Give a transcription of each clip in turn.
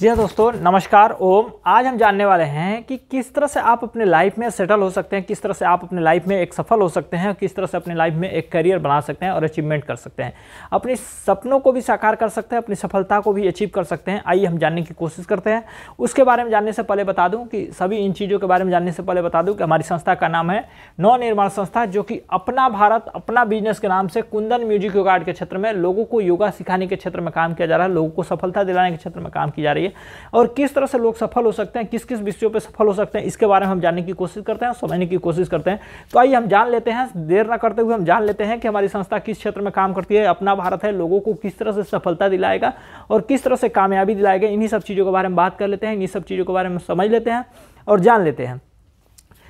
जी हाँ दोस्तों, नमस्कार ओम। आज हम जानने वाले हैं कि किस तरह से आप अपने लाइफ में सेटल हो सकते हैं, किस तरह से आप अपने लाइफ में एक सफल हो सकते हैं, किस तरह से अपने लाइफ में एक करियर बना सकते हैं और अचीवमेंट कर सकते हैं, अपने सपनों को भी साकार कर सकते हैं, अपनी सफलता को भी अचीव कर सकते हैं। आइए हम जानने की कोशिश करते हैं। उसके बारे में जानने से पहले बता दूँ कि सभी इन चीज़ों के बारे में जानने से पहले बता दूँ कि हमारी संस्था का नाम है नव निर्माण संस्था, जो कि अपना भारत अपना बिजनेस के नाम से कुंदन म्यूजिक योगा आर्ट के क्षेत्र में लोगों को योगा सिखाने के क्षेत्र में काम किया जा रहा है, लोगों को सफलता दिलाने के क्षेत्र में काम की जा रही है। और किस तरह से लोग सफल हो सकते हैं, किस किस विषयों पे सफल हो सकते हैं, इसके बारे में हम जानने की कोशिश करते हैं, समझने की कोशिश करते हैं। तो आइए हम जान लेते हैं, देर ना करते हुए हम जान लेते हैं कि हमारी संस्था किस क्षेत्र में काम करती है। अपना भारत है, लोगों को किस तरह से सफलता दिलाएगा और किस तरह से कामयाबी दिलाएगा, इन्हीं सब चीज़ों के बारे में बात कर लेते हैं, इन्हीं सब चीज़ों के बारे में समझ लेते हैं और जान लेते हैं।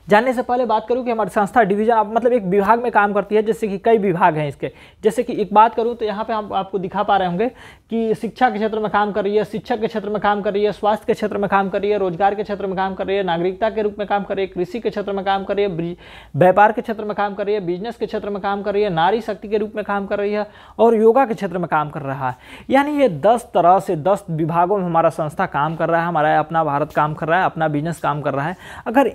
जानने से पहले बात करूं कि हमारी संस्था डिवीजन मतलब एक विभाग में काम करती है, जैसे कि कई विभाग हैं इसके। जैसे कि एक बात करूं तो यहाँ पे हम आपको दिखा पा रहे होंगे कि शिक्षा के क्षेत्र में काम कर रही है, शिक्षक के क्षेत्र में काम कर रही है, स्वास्थ्य के क्षेत्र में काम कर रही है, रोजगार के क्षेत्र में काम कर रही है, नागरिकता के रूप में काम कर रही है, कृषि के क्षेत्र में काम कर रही है, व्यापार के क्षेत्र में काम कर रही है, बिजनेस के क्षेत्र में काम कर रही है, नारी शक्ति के रूप में काम कर रही है और योगा के क्षेत्र में काम कर रहा है। यानी ये 10 तरह से 10 विभागों में हमारा संस्था काम कर रहा है, हमारा अपना भारत काम कर रहा है, अपना बिजनेस काम कर रहा है। अगर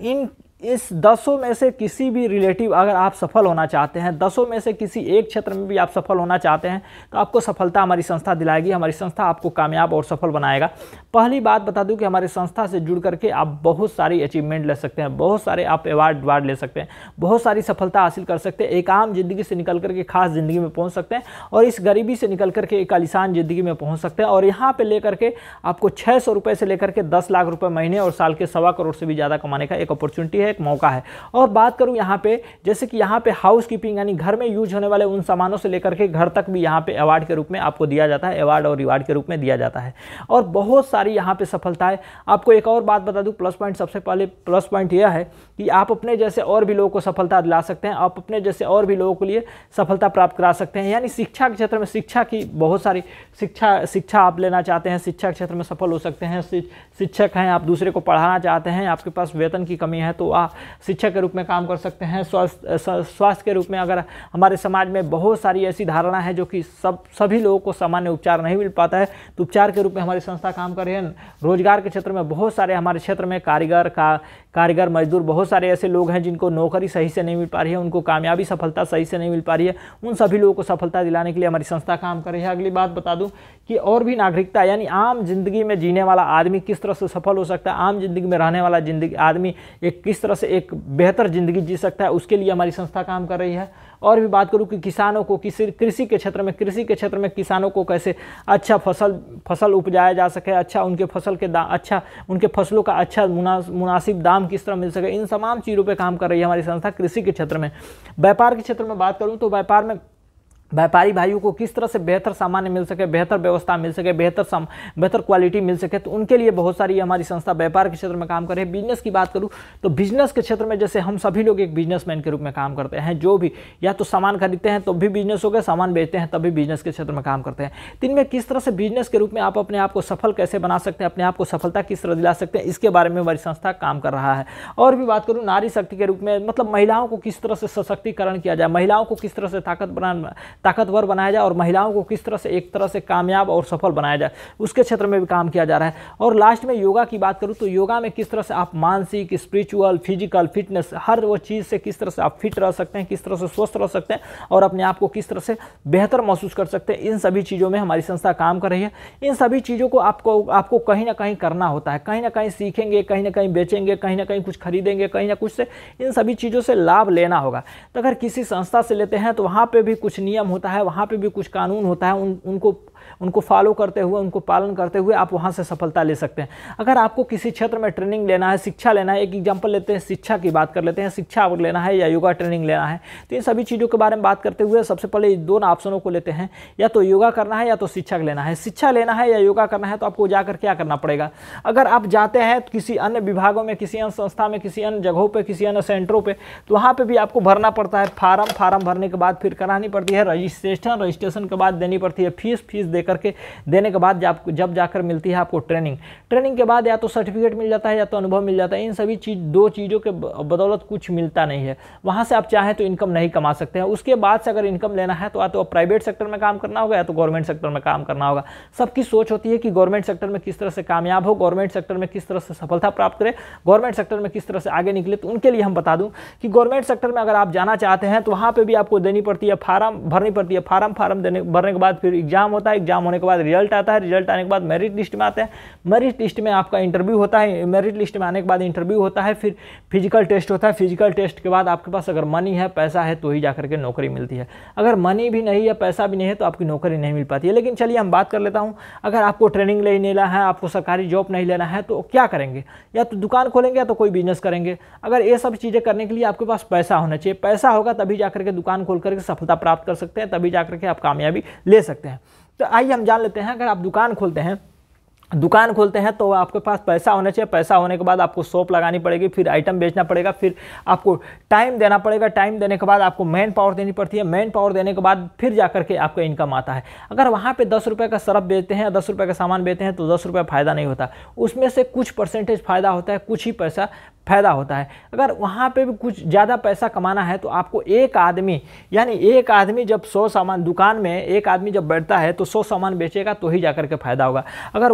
इस 10 में से किसी भी रिलेटिव अगर आप सफल होना चाहते हैं, 10 में से किसी एक क्षेत्र में भी आप सफल होना चाहते हैं, तो आपको सफलता हमारी संस्था दिलाएगी, हमारी संस्था आपको कामयाब और सफल बनाएगा। पहली बात बता दूं कि हमारी संस्था से जुड़ करके आप बहुत सारी अचीवमेंट ले सकते हैं, बहुत सारे आप अवार्ड ले सकते हैं, बहुत सारी सफलता हासिल कर सकते हैं, एक आम जिंदगी से निकल करके खास जिंदगी में पहुँच सकते हैं और इस गरीबी से निकल करके एक आलीशान जिंदगी में पहुँच सकते हैं। और यहाँ पर लेकर के आपको 600 रुपये से लेकर के 10 लाख रुपये महीने और साल के 1.25 करोड़ से भी ज़्यादा कमाने का एक अपॉर्चुनिटी है, एक मौका है। और बात करूं यहाँ पे, जैसे कि यहाँ पे हाउस कीपिंग यानी घर में यूज होने वाले उन सामानों से लेकर के घर तक भी यहाँ पे अवार्ड के रूप में आपको दिया जाता है, अवार्ड और रिवार्ड के रूप में दिया जाता है और बहुत सारी यहाँ पे सफलताएं। आपको एक और बात बता दूं, प्लस पॉइंट, सबसे पहले प्लस पॉइंट यह है कि आप अपने जैसे और भी लोगों को सफलता दिला सकते हैं, आप अपने जैसे और भी लोगों के लिए सफलता प्राप्त करा सकते हैं। यानी शिक्षा के क्षेत्र में शिक्षा की बहुत सारी शिक्षा आप लेना चाहते हैं, शिक्षा के क्षेत्र में सफल हो सकते हैं। शिक्षक हैं, आप दूसरे को पढ़ाना चाहते हैं, आपके पास वेतन की कमी है तो आप शिक्षक के रूप में काम कर सकते हैं। स्वास्थ्य के रूप में अगर हमारे समाज में बहुत सारी ऐसी धारणा है जो कि सभी लोगों को सामान्य उपचार नहीं मिल पाता है, तो उपचार के रूप में हमारी संस्था काम कर रही है। रोजगार के क्षेत्र में बहुत सारे हमारे क्षेत्र में कारीगर मजदूर बहुत सारे ऐसे लोग हैं जिनको नौकरी सही से नहीं मिल पा रही है, उनको कामयाबी सफलता सही से नहीं मिल पा रही है, उन सभी लोगों को सफलता दिलाने के लिए हमारी संस्था काम कर रही है। अगली बात बता दूं कि और भी नागरिकता यानी आम जिंदगी में जीने वाला आदमी किस तरह से सफल हो सकता है, आम जिंदगी में रहने वाला आदमी एक किस तरह से एक बेहतर जिंदगी जी सकता है, उसके लिए हमारी संस्था काम कर रही है। और भी बात करूं कि किसानों को कृषि के क्षेत्र में किसानों को कैसे अच्छा फसल उपजाया जा सके, अच्छा उनके उनके फसलों का अच्छा मुनासिब दाम किस तरह मिल सके, इन तमाम चीज़ों पे काम कर रही है हमारी संस्था कृषि के क्षेत्र में। व्यापार के क्षेत्र में बात करूं तो व्यापार में व्यापारी भाइयों को किस तरह से बेहतर सामान मिल सके, बेहतर व्यवस्था मिल सके, बेहतर क्वालिटी मिल सके, तो उनके लिए बहुत सारी हमारी संस्था व्यापार के क्षेत्र में काम कर रही है। बिजनेस की बात करूं तो बिजनेस के क्षेत्र में जैसे हम सभी लोग एक बिजनेसमैन के रूप में काम करते हैं, जो भी या तो सामान खरीदते हैं तो भी बिजनेस हो गया, सामान बेचते हैं तब भी बिजनेस के क्षेत्र में काम करते हैं। तो इनमें किस तरह से बिजनेस के रूप में आप अपने आप को सफल कैसे बना सकते हैं, अपने आप को सफलता किस तरह दिला सकते हैं, इसके बारे में हमारी संस्था काम कर रहा है। और भी बात करूँ नारी शक्ति के रूप में, मतलब महिलाओं को किस तरह से सशक्तिकरण किया जाए, महिलाओं को किस तरह से ताकतवर बनाया जाए और महिलाओं को किस तरह से एक तरह से कामयाब और सफल बनाया जाए, उसके क्षेत्र में भी काम किया जा रहा है। और लास्ट में योगा की बात करूं तो योगा में किस तरह से आप मानसिक, स्पिरिचुअल, फिजिकल, फिटनेस हर वो चीज़ से किस तरह से आप फिट रह सकते हैं, किस तरह से स्वस्थ रह सकते हैं और अपने आप को किस तरह से बेहतर महसूस कर सकते हैं, इन सभी चीज़ों में हमारी संस्था काम कर रही है। इन सभी चीज़ों को आपको कहीं ना कहीं करना होता है, कहीं ना कहीं सीखेंगे, कहीं ना कहीं बेचेंगे, कहीं ना कहीं कुछ खरीदेंगे, कहीं ना कुछ से इन सभी चीज़ों से लाभ लेना होगा। तो अगर किसी संस्था से लेते हैं तो वहाँ पर भी कुछ नियम होता है, वहाँ पे भी कुछ कानून होता है, उनको फॉलो करते हुए, उनको पालन करते हुए आप वहाँ से सफलता ले सकते हैं। अगर आपको किसी क्षेत्र में ट्रेनिंग लेना है, शिक्षा लेना है, एक एग्जांपल लेते हैं, शिक्षा की बात कर लेते हैं, शिक्षा लेना है या योगा ट्रेनिंग लेना है, तो इन सभी चीज़ों के बारे में बात करते हुए सबसे पहले दोनों ऑप्शनों को लेते हैं, या तो योगा करना है या तो शिक्षा लेना है। शिक्षा लेना है या योगा करना है तो आपको जाकर क्या करना पड़ेगा, अगर आप जाते हैं तो किसी अन्य विभागों में, किसी अन्य संस्था में, किसी अन्य जगहों पर, किसी अन्य सेंटरों पर, तो वहाँ पर भी आपको भरना पड़ता है फॉर्म भरने के बाद फिर करानी पड़ती है रजिस्ट्रेशन के बाद देनी पड़ती है फीस दे करके देने के बाद जब जाकर मिलती है आपको ट्रेनिंग के बाद या तो सर्टिफिकेट मिल जाता है या तो अनुभव मिल जाता है। इन सभी दो चीज़ों के बदौलत कुछ मिलता नहीं है, वहाँ से आप चाहें तो इनकम नहीं कमा सकते हैं। उसके बाद से अगर इनकम लेना है तो या तो प्राइवेट सेक्टर में काम करना होगा या तो गवर्नमेंट सेक्टर में काम करना होगा। सबकी सोच होती है कि गवर्नमेंट सेक्टर में किस तरह से कामयाब हो, गवर्नमेंट सेक्टर में किस तरह से सफलता प्राप्त करें, गवर्नमेंट सेक्टर में किस तरह से आगे निकले। तो उनके लिए हम बता दूं कि गवर्नमेंट सेक्टर में अगर आप जाना चाहते हैं तो वहाँ पे भी आपको देनी पड़ती है, फॉर्म भरनी पड़ती है। फॉर्म भरने के बाद फिर एग्जाम होता है, एग्जाम होने के बाद रिजल्ट आता है, रिजल्ट आने के बाद मेरिट लिस्ट में आते हैं, मेरिट लिस्ट में आपका इंटरव्यू होता है, मेरिट लिस्ट में आने के बाद इंटरव्यू होता है, फिर फिजिकल टेस्ट होता है, फिजिकल टेस्ट के बाद आपके पास अगर मनी है, पैसा है तो ही जाकर के नौकरी मिलती है। अगर मनी भी नहीं है, पैसा भी नहीं है तो आपकी नौकरी नहीं मिल पाती है। लेकिन चलिए हम बात कर लेता हूँ, अगर आपको ट्रेनिंग लेना है, आपको सरकारी जॉब नहीं लेना है तो क्या करेंगे? या तो दुकान खोलेंगे या तो कोई बिजनेस करेंगे। अगर ये सब चीज़ें करने के लिए आपके पास पैसा होना चाहिए, पैसा होगा तभी जाकर के दुकान खोल करके सफलता प्राप्त कर सकते हैं, तभी जाकर के आप कामयाबी ले सकते हैं। तो आइए हम जान लेते हैं, अगर आप दुकान खोलते हैं तो आपके पास पैसा होना चाहिए। पैसा होने के बाद आपको शॉप लगानी पड़ेगी, फिर आइटम बेचना पड़ेगा, फिर आपको टाइम देना पड़ेगा, टाइम देने के बाद आपको मैन पावर देनी पड़ती है, मैन पावर देने के बाद फिर जाकर के आपका इनकम आता है। अगर वहाँ पे 10 रुपये का सर्फ बेचते हैं, 10 रुपये का सामान बेचते हैं तो 10 रुपये फ़ायदा नहीं होता, उसमें से कुछ परसेंटेज फ़ायदा होता है, कुछ ही पैसा फायदा होता है। अगर वहाँ पे भी कुछ ज़्यादा पैसा कमाना है तो आपको एक आदमी जब 100 सामान, दुकान में एक आदमी जब बैठता है तो 100 सामान बेचेगा तो ही जाकर के फायदा होगा। अगर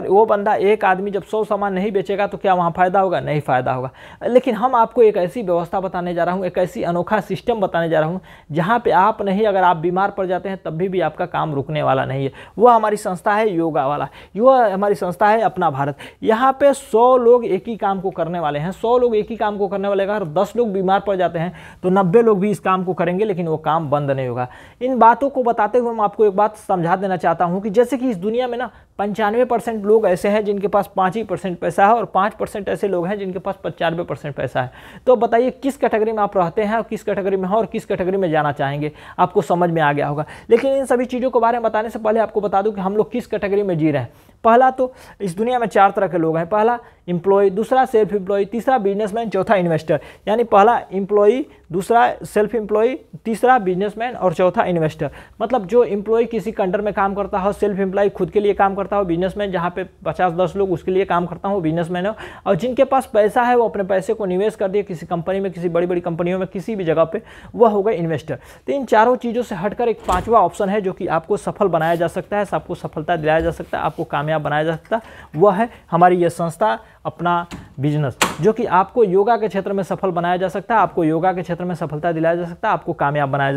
वो बंदा एक आदमी जब 100 सामान नहीं बेचेगा तो क्या वहाँ फायदा होगा? नहीं फायदा होगा। लेकिन हम आपको एक ऐसी व्यवस्था बताने जा रहा हूँ, एक ऐसी अनोखा सिस्टम बताने जा रहा हूँ जहाँ पे आप नहीं, अगर आप बीमार पड़ जाते हैं तब भी आपका काम रुकने वाला नहीं है। वह हमारी संस्था है योगा वाला, यह हमारी संस्था है अपना भारत। यहाँ पे 100 लोग एक ही काम को करने वाले हैं, 100 लोग एक ही काम को करने वाले हैं। अगर 10 लोग बीमार पड़ जाते हैं तो 90 लोग भी इस काम को करेंगे, लेकिन वो काम बंद नहीं होगा। इन बातों को बताते हुए मैं आपको एक बात समझा देना चाहता हूं कि जैसे कि इस दुनिया में ना 95% लोग ऐसे हैं जिनके पास 5% पैसा है और 5% ऐसे लोग हैं जिनके पास 95% पैसा है। तो बताइए किस कैटेगरी में आप रहते हैं और किस कैटेगरी में हैं और किस कैटेगरी में जाना चाहेंगे, आपको समझ में आ गया होगा। लेकिन इन सभी चीज़ों के बारे में बताने से पहले आपको बता दूं कि हम लोग किस कैटेगरी में जी रहे हैं। पहला तो इस दुनिया में 4 तरह के लोग हैं, पहला एम्प्लॉय, दूसरा सेल्फ एम्प्लॉय, तीसरा बिजनेसमैन, चौथा इन्वेस्टर। यानी पहला एम्प्लॉय, दूसरा सेल्फ एम्प्लॉय, तीसरा बिजनेसमैन और चौथा इन्वेस्टर। मतलब जो एम्प्लॉय किसी के अंडर में काम करता हो, सेल्फ एम्प्लॉय खुद के लिए काम करता हो, बिजनेसमैन जहाँ पे 50-10 लोग उसके लिए काम करता हो, बिजनेसमैन हो। और जिनके पास पैसा है वो अपने पैसे को निवेश कर दिए किसी कंपनी में, किसी बड़ी बड़ी कंपनियों में, किसी भी जगह पे, वह हो गए इन्वेस्टर। तो इन चारों चीज़ों से हटकर एक 5वां ऑप्शन है जो कि आपको सफल बनाया जा सकता है, आपको सफलता दिलाया जा सकता है, आपको कामयाब बनाया जा सकता है। वह है हमारी ये संस्था अपना बिजनेस, जो कि आपको योगा के क्षेत्र में सफल बनाया जा सकता है, आपको योगा के क्षेत्र में सफलता दिलाया जा सकता है, आपको कामयाब बनाया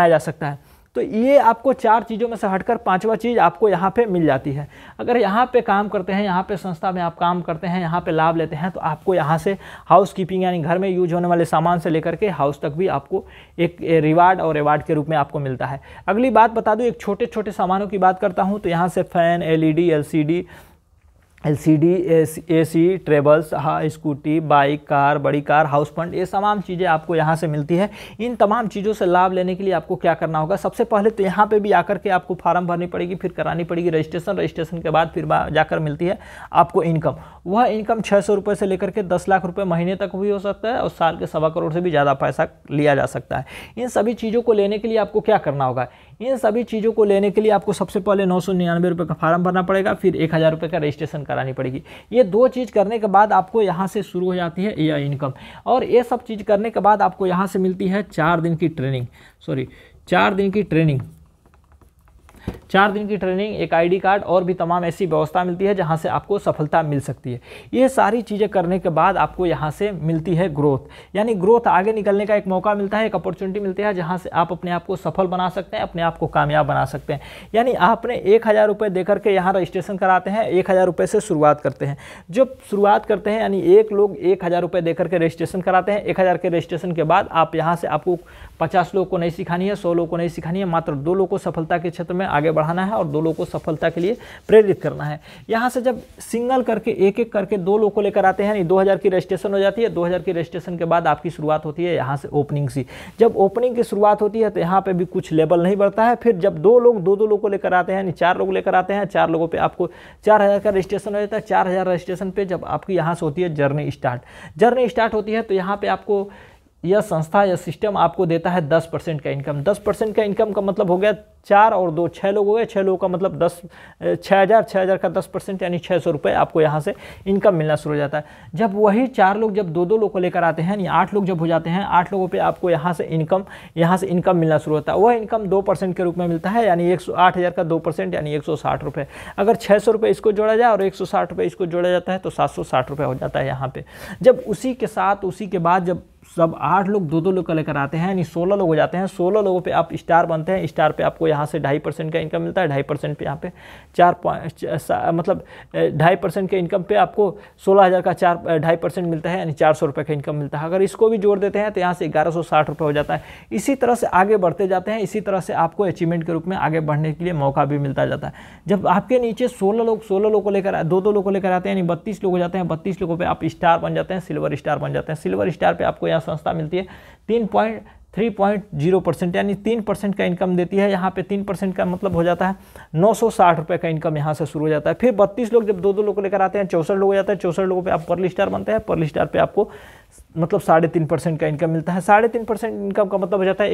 जा सकता है। तो ये आपको 4 चीज़ों में से हटकर 5वां चीज़ आपको यहाँ पे मिल जाती है। अगर यहाँ पे काम करते हैं, यहाँ पे संस्था में आप काम करते हैं, यहाँ पे लाभ लेते हैं, तो आपको यहाँ से हाउस कीपिंग यानी घर में यूज होने वाले सामान से लेकर के हाउस तक भी आपको एक रिवार्ड और रिवार्ड के रूप में आपको मिलता है। अगली बात बता दूँ, एक छोटे छोटे सामानों की बात करता हूँ तो यहाँ से fan, LED, LCD, AC, travels, scooty, bike, car, बड़ी कार, हाउस फंड, ये तमाम चीज़ें आपको यहाँ से मिलती है। इन तमाम चीज़ों से लाभ लेने के लिए आपको क्या करना होगा? सबसे पहले तो यहाँ पे भी आकर के आपको फॉर्म भरनी पड़ेगी, फिर करानी पड़ेगी रजिस्ट्रेशन के बाद फिर जाकर मिलती है आपको इनकम। वह इनकम 600 रुपये से लेकर के 10 लाख रुपये महीने तक भी हो सकता है और साल के 1.25 करोड़ से भी ज़्यादा पैसा लिया जा सकता है। इन सभी चीज़ों को लेने के लिए आपको क्या करना होगा? इन सभी चीज़ों को लेने के लिए आपको सबसे पहले 999 रुपये का फॉर्म भरना पड़ेगा, फिर 1000 रुपये का रजिस्ट्रेशन करानी पड़ेगी। ये 2 चीज़ करने के बाद आपको यहाँ से शुरू हो जाती है यह इनकम। और ये सब चीज़ करने के बाद आपको यहाँ से मिलती है 4 दिन की ट्रेनिंग, 4 दिन की ट्रेनिंग, एक ID कार्ड और भी तमाम ऐसी व्यवस्था मिलती है जहां से आपको सफलता मिल सकती है। ये सारी चीज़ें करने के बाद आपको यहां से मिलती है ग्रोथ, यानी ग्रोथ, आगे निकलने का एक मौका मिलता है, एक अपॉर्चुनिटी मिलती है जहां से आप अपने आप को सफल बना सकते हैं, अपने आप को कामयाब बना सकते हैं। यानी आपने 1000 रुपये देकर के यहाँ रजिस्ट्रेशन कराते हैं, 1000 रुपये से शुरुआत करते हैं। जब शुरुआत करते हैं यानी एक लोग 1000 रुपये देकर के रजिस्ट्रेशन कराते हैं, 1000 के रजिस्ट्रेशन के बाद आप यहाँ से आपको 50 लोग को नहीं सिखानी है, 100 लोग को नहीं सिखानी है, मात्र 2 लोग को सफलता के क्षेत्र में आगे बढ़ाना है और 2 लोगों को सफलता के लिए प्रेरित करना है। यहाँ से जब सिंगल करके एक करके 2 लोग को लेकर आते हैं, यानी 2000 की रजिस्ट्रेशन हो जाती है। 2000 की रजिस्ट्रेशन के बाद आपकी शुरुआत होती है यहाँ से ओपनिंग से। जब ओपनिंग की शुरुआत होती है तो यहाँ पे भी कुछ लेवल नहीं बढ़ता है। फिर जब 2 लोग को लेकर आते हैं, यानी 4 लोग लेकर आते हैं, 4 लोगों पर आपको 4000 का रजिस्ट्रेशन हो जाता है। 4000 रजिस्ट्रेशन पे जब आपकी यहाँ से होती है जर्नी स्टार्ट होती है तो यहाँ पे आपको यह संस्था या सिस्टम आपको देता है 10% का इनकम। 10% का इनकम का मतलब हो गया 4 और 2 6 लोग हो गए। 6 लोगों का मतलब 6,000 का 10% यानी 600 रुपये आपको यहाँ से इनकम मिलना शुरू हो जाता है। जब वही 4 लोग जब 2-2 लोग को लेकर आते हैं यानी 8 लोग जब हो जाते हैं, 8 लोगों पे आपको यहाँ से इनकम मिलना शुरू होता है। वह इनकम 2% के रूप में मिलता है, यानी 8,000 का 2% यानी 160 रुपये। अगर 600 रुपये इसको जोड़ा जाए और 160 रुपये इसको जोड़ा जाता है तो 760 रुपये हो जाता है यहाँ पे। जब उसी के बाद जब सब 8 लोग 2-2 लोग का लेकर आते हैं यानी 16 लोग हो जाते हैं। 16 लोगों पे आप स्टार बनते हैं। स्टार पे आपको यहाँ से 2.5% का इनकम मिलता है। 2.5% पे यहाँ पे 2.5% के इनकम पे आपको 16,000 का 2.5% मिलता है, यानी 400 रुपये का इनकम मिलता है। अगर इसको भी जोड़ देते हैं तो यहाँ से 1160 रुपये हो जाता है। इसी तरह से आगे बढ़ते जाते हैं। इसी तरह से आपको अचीवमेंट के रूप में आगे बढ़ने के लिए मौका भी मिलता जाता है। जब आपके नीचे 16 लोग को लेकर 2-2 लोग को लेकर आते हैं यानी 32 लोग हो जाते हैं। 32 लोगों पे आप स्टार बन जाते हैं, सिल्वर स्टार बन जाते हैं। सिल्वर स्टार पे आपको संस्था मिलती है 3.0% यानी 3% का इनकम देती है। यहाँ पे 3% का मतलब हो जाता है 960 रुपये का इनकम यहाँ से शुरू हो जाता है। फिर 32 लोग जब 2-2 लोग को लेकर आते हैं 64 लोग हो जाता है। 64 लोगों पे आप पर्ल स्टार बनते हैं। पर्ल स्टार पे आपको मतलब 3.5% का इनकम मिलता है। 3.5% इनकम का मतलब हो जाता है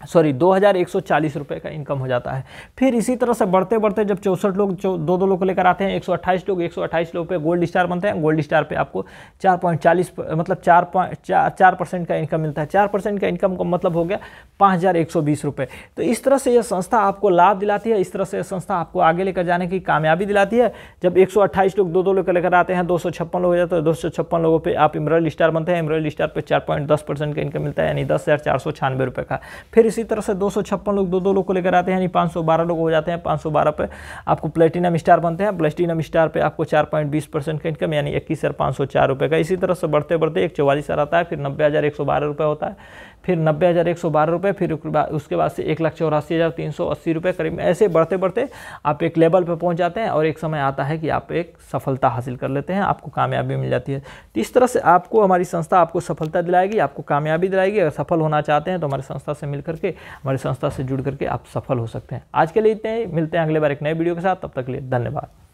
2,140 रुपये का इनकम हो जाता है। फिर इसी तरह से बढ़ते बढ़ते जब 64 लोग 2-2 लोग को लेकर आते हैं 128 लोग पे गोल्ड स्टार बनते हैं। गोल्ड स्टार पे आपको 4% का इनकम मिलता है। 4% का इनकम का मतलब हो गया 5,120 रुपये। तो इस तरह से यह संस्था आपको लाभ दिलाती है। इस तरह से यह संस्था आपको आगे लेकर जाने की कामयाबी दिलाती है। जब 128 लोग 2-2 लोग लेकर आते हैं 256 लोग हो जाते हैं। 256 लोगों पर आप इमरल्ड स्टार बनते हैं। इमरल्ड स्टार पर 4.10% का इनकम मिलता है, यानी 10,496 रुपये का। फिर इसी तरह से 256 लोग 2-2 लोग को लेकर आते हैं यानी 512 लोग हो जाते हैं। 512 पे आपको प्लेटिनम स्टार बनते हैं। प्लेटिनम स्टार पे आपको 4.20% का इनकम यानी 21,504 रुपये का। इसी तरह से बढ़ते बढ़ते एक 44,000 आता है। फिर 90,112 रुपये होता है। फिर 90,112 रुपये। फिर उसके बाद से 1,84,380 रुपये करीब। ऐसे बढ़ते बढ़ते आप एक लेवल पर पहुँच जाते हैं और एक समय आता है कि आप एक सफलता हासिल कर लेते हैं, आपको कामयाबी मिल जाती है। तो इस तरह से आपको हमारी संस्था आपको सफलता दिलाएगी, आपको कामयाबी दिलाएगी। अगर सफल होना चाहते हैं तो हमारी संस्था से मिल करके, हमारी संस्था से जुड़ करके आप सफल हो सकते हैं। आज के लिए इतने ही, मिलते हैं अगले बार एक नए वीडियो के साथ। तब तक के लिए धन्यवाद।